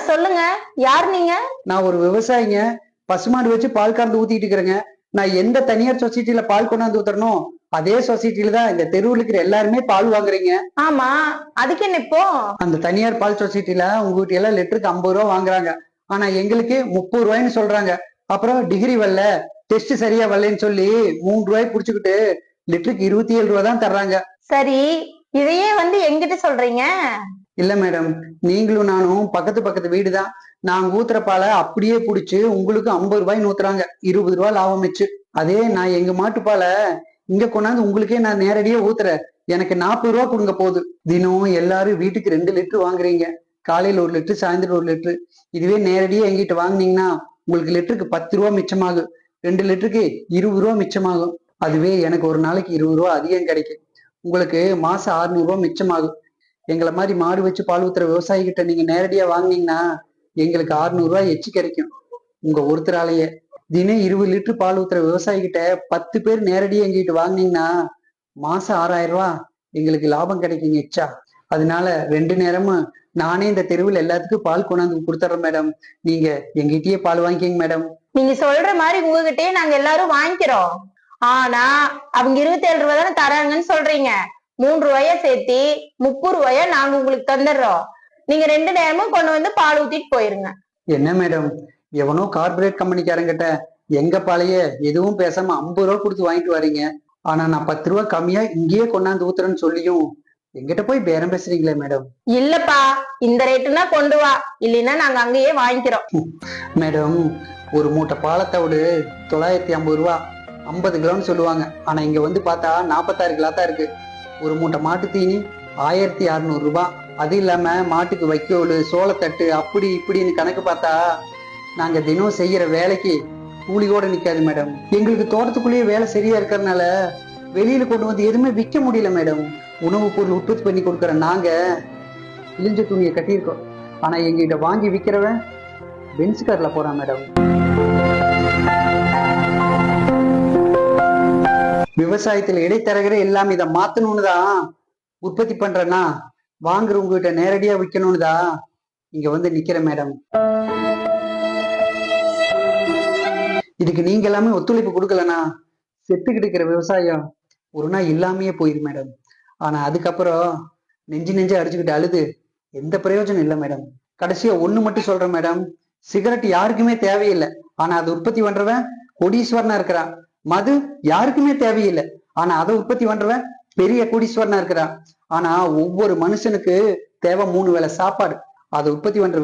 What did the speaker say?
சொல்லுங்க. யார் நீங்க? நான் ஒரு விவசாயிங்க. பசுமாடு வச்சு பால் கறந்து ஊத்திட்டு இருக்கிறேங்க. நான் எந்த தனியார் சொசைட்டில பால் கொண்டாந்து ஊத்துறனோ அதே சொசைட்டில தான் இந்த தெருவில் இருக்கிற எல்லாருமே பால் வாங்குறீங்க. ஆமா, அதுக்கு என்ன இப்போ? அந்த தனியார் பால் சொசைட்டில உங்ககிட்ட எல்லாம் லிட்டருக்கு 50 ரூபா வாங்குறாங்க. ஆனா எங்களுக்கு 30 ரூபாய்ன்னு சொல்றாங்க. அப்புறம் டிகிரி வரல, டெஸ்ட் சரியா வரலன்னு சொல்லி 3 ரூபாய் புடிச்சுக்கிட்டு லிட்டருக்கு 27 ரூபா தான் தர்றாங்க. சரி, இதையே எங்கிட்ட சொல்றீங்க? இல்ல மேடம், நீங்களும் நானும் பக்கத்து பக்கத்து வீடுதான். நாங்க ஊத்துற பாலை அப்படியே புடிச்சு உங்களுக்கு 50 ரூபாய் ஊத்துறாங்க. 20 ரூபாய் லாபம் வச்சு. அதே நான் எங்க மாட்டு பாலை இங்க கொண்டாந்து உங்களுக்கே நான் நேரடியா ஊத்துறேன். எனக்கு 40 ரூபா கொடுங்க போகுது. தினம் எல்லாரும் வீட்டுக்கு 2 லிட்டர் வாங்குறீங்க. காலையில 1 லிட்டர், சாயந்தரம் 1 லிட்டர். இதுவே நேரடியா எங்கிட்ட வாங்குனீங்கன்னா உங்களுக்கு லிட்டருக்கு 10 ரூபா மிச்சமாகும். 2 லிட்டருக்கு 20 ரூபா மிச்சமாகும். அதுவே எனக்கு ஒரு நாளைக்கு 20 ரூபா அதிகம் கிடைக்கும். உங்களுக்கு மாசம் 600 ரூபா மிச்சமாகும். எங்களை மாதிரி மாடு வச்சு பால் ஊத்துற விவசாயி கிட்ட நீங்க நேரடியா வாங்கினீங்கன்னா எங்களுக்கு 600 ரூபாய் எச்சு கிடைக்கும். உங்க ஒருத்தராலேயே தினம் 20 லிட்டர் பால் ஊத்துற விவசாயி கிட்ட 10 பேர் நேரடியா எங்கிட்ட வாங்கினீங்கன்னா மாசம் 6000 ரூபாய் எங்களுக்கு லாபம் கிடைக்குங்க எச்சா. அதனால 2 நேரமும் நானே இந்த தெருவில் எல்லாத்துக்கும் பால் கொண்டாந்து கொடுத்துறேன் மேடம். நீங்க எங்கிட்டயே பால் வாங்கிக்கங்க மேடம். நீங்க சொல்ற மாதிரி உங்ககிட்டயே நாங்க எல்லாரும் வாங்கிக்கிறோம். ஆனா அவங்க 27 ரூபாய் தானே தராங்கன்னு சொல்றீங்க. 3 ரூபாய சேர்த்தி 30 ரூபாய நாங்க உங்களுக்கு தந்துடுறோம். நீங்க 2 நேரமும் கொண்டு வந்து பால் ஊத்திட்டு போயிருங்க. என்ன மேடம், எவனோ கார்பரேட் கம்பெனிக்காரங்கிட்ட எங்க பாலைய எதுவும் பேசாம 50 ரூபா கொடுத்து வாங்கிட்டு வரீங்க. ஆனா நான் 10 ரூபா கம்மியா இங்கேயே கொண்டாந்து ஊத்துறேன்னு சொல்லியும் எங்கிட்ட போய் பேரம் பேசுறீங்களே மேடம். இல்லப்பா, இந்த ரேட்டுனா கொண்டு வா, இல்லைன்னா நாங்க அங்கேயே வாங்கிக்கிறோம். மேடம், ஒரு மூட்டை பாலத்தோடு 950 ரூபா, 50 கிலோன்னு சொல்லுவாங்க. ஆனா இங்க வந்து பார்த்தா 46 கிலோ தான் இருக்கு. ஒரு மூட்டை மாட்டு தீனி 1600 ரூபாய். அது இல்லாம மாட்டுக்கு வைக்கோல், சோளத்தட்டு, அப்படி இப்படின்னு கணக்கு பார்த்தா நாங்க தினம் செய்யற வேலைக்கு கூலியோட நிக்காது மேடம். எங்களுக்கு தோட்டத்துக்குள்ளேயே வேலை சரியா இருக்கிறதுனால வெளியில கொண்டு வந்து எதுவுமே விற்க முடியல மேடம். உணவு பொருள் உற்பத்தி பண்ணி கொடுக்குற நாங்க இழிஞ்ச துணியை கட்டியிருக்கோம். ஆனா எங்கிட்ட வாங்கி விற்கிறவன் பென்ஸ் கார்ல போறான் மேடம். விவசாயத்துல இடைத்தரகரே எல்லாம் இதை மாத்தணும்னு தான் உற்பத்தி பண்றேன்னா வாங்குறவங்க கிட்ட நேரடியா விற்கணும்னு தான் இங்க வந்து நிக்கிறேன் மேடம். இதுக்கு நீங்க எல்லாமே ஒத்துழைப்பு கொடுக்கலனா செத்துக்கிட்டு இருக்கிற விவசாயம் ஒரு நாள் இல்லாமையே போயிரு மேடம். ஆனா அதுக்கப்புறம் நெஞ்சு அடிச்சுக்கிட்டு அழுது எந்த பிரயோஜனம் இல்லை மேடம். கடைசியா ஒண்ணு மட்டும் சொல்றேன் மேடம், சிகரெட் யாருக்குமே தேவையில்லை, ஆனா அதை உற்பத்தி பண்றவன் கோடீஸ்வரனா இருக்கிறான். மது யாருக்குமே தேவையில்லை, ஆனா அதை உற்பத்தி பண்றவன் பெரிய கோடீஸ்வரனா இருக்கிறான். ஆனா ஒவ்வொரு மனுஷனுக்கு தேவை 3 வேளை சாப்பாடு. அதை உற்பத்தி பண்ற